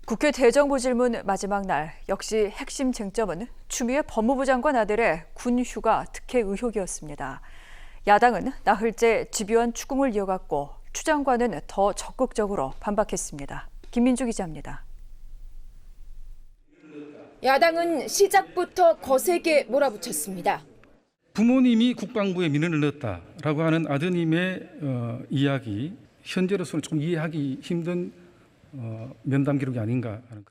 국회 대정부 질문 마지막 날 역시 핵심 쟁점은 추미애 법무부 장관 아들의 군 휴가 특혜 의혹이었습니다. 야당은 나흘째 집요한 추궁을 이어갔고 추 장관은 더 적극적으로 반박했습니다. 김민주 기자입니다. 야당은 시작부터 거세게 몰아붙였습니다. 부모님이 국방부에 민원을 넣었다라고 하는 아드님의 이야기, 현재로서는 좀 이해하기 힘든 면담 기록이 아닌가 하는.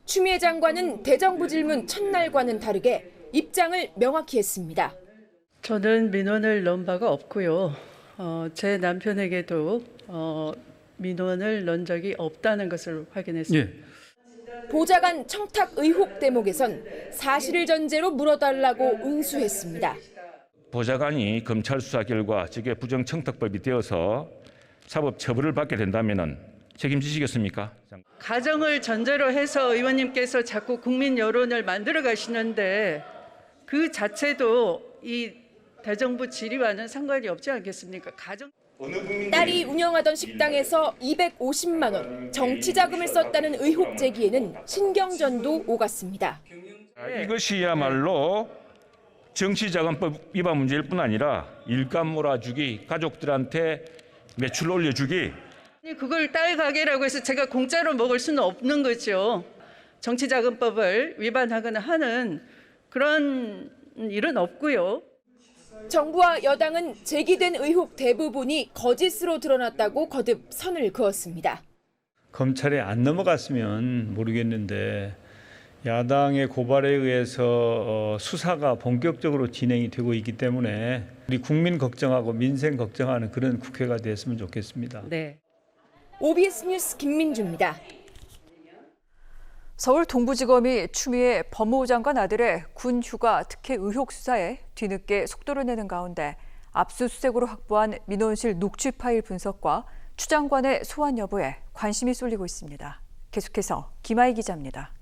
추미애 장관은 대정부 질문 첫날과는 다르게 입장을 명확히 했습니다. 저는 민원을 넣은 바가 없고요. 제 남편에게도 민원을 넣은 적이 없다는 것을 확인했습니다. 예. 보좌관 청탁 의혹 대목에선 사실을 전제로 물어달라고 응수했습니다. 보좌관이 검찰 수사 결과 직계 부정청탁법이 되어서 사법 처벌을 받게 된다면 책임지시겠습니까? 가정을 전제로 해서 의원님께서 자꾸 국민 여론을 만들어 가시는데 그 자체도 이 대정부 질의와는 상관이 없지 않겠습니까? 딸이 운영하던 식당에서 250만 원 정치 자금을 썼다는 의혹 제기에는 신경전도 오갔습니다. 이것이야말로 정치자금법 위반 문제일 뿐 아니라 일감 몰아주기, 가족들한테 매출 올려주기. 그걸 딸 가게라고 해서 제가 공짜로 먹을 수는 없는 거죠. 정치자금법을 위반하거나 하는 그런 일은 없고요. 정부와 여당은 제기된 의혹 대부분이 거짓으로 드러났다고 거듭 선을 그었습니다. 검찰에 안 넘어갔으면 모르겠는데 야당의 고발에 의해서 수사가 본격적으로 진행이 되고 있기 때문에 우리 국민 걱정하고 민생 걱정하는 그런 국회가 됐으면 좋겠습니다. 네. OBS 뉴스 김민주입니다. 서울 동부지검이 추미애 법무부 장관 아들의 군 휴가 특혜 의혹 수사에 뒤늦게 속도를 내는 가운데 압수수색으로 확보한 민원실 녹취 파일 분석과 추 장관의 소환 여부에 관심이 쏠리고 있습니다. 계속해서 김아희 기자입니다.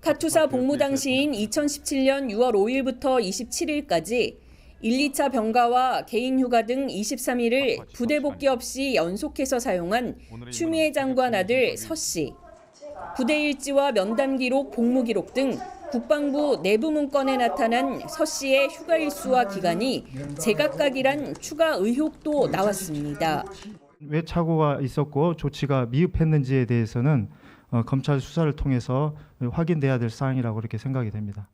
카투사 복무 당시인 2017년 6월 5일부터 27일까지 1, 2차 병가와 개인 휴가 등 23일을 부대 복귀 없이 연속해서 사용한 추미애 장관 아들 서 씨. 부대 일지와 면담 기록, 복무 기록 등 국방부 내부 문건에 나타난 서 씨의 휴가 일수와 기간이 제각각이란 추가 의혹도 나왔습니다. 왜 착오가 있었고 조치가 미흡했는지에 대해서는 검찰 수사를 통해서 확인돼야 될 사항이라고 그렇게 생각이 됩니다.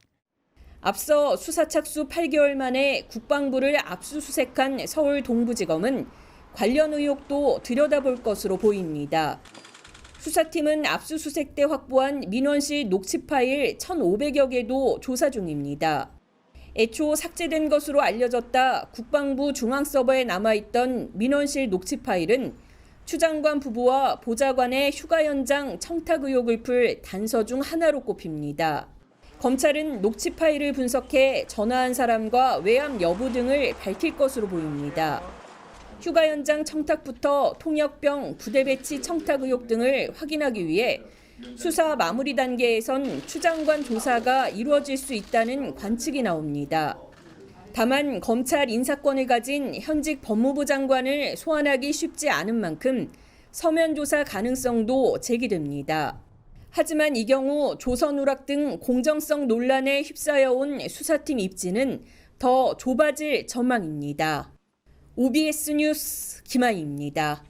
앞서 수사 착수 8개월 만에 국방부를 압수수색한 서울 동부지검은 관련 의혹도 들여다볼 것으로 보입니다. 수사팀은 압수수색 때 확보한 민원실 녹취 파일 1,500여 개도 조사 중입니다. 애초 삭제된 것으로 알려졌다 국방부 중앙 서버에 남아있던 민원실 녹취 파일은 추 장관 부부와 보좌관의 휴가 연장 청탁 의혹을 풀 단서 중 하나로 꼽힙니다. 검찰은 녹취 파일을 분석해 전화한 사람과 외압 여부 등을 밝힐 것으로 보입니다. 휴가 연장 청탁부터 통역병 부대 배치 청탁 의혹 등을 확인하기 위해 수사 마무리 단계에선 추 장관 조사가 이루어질 수 있다는 관측이 나옵니다. 다만 검찰 인사권을 가진 현직 법무부 장관을 소환하기 쉽지 않은 만큼 서면 조사 가능성도 제기됩니다. 하지만 이 경우 조선 누락 등 공정성 논란에 휩싸여온 수사팀 입지는 더 좁아질 전망입니다. OBS 뉴스 김아희입니다.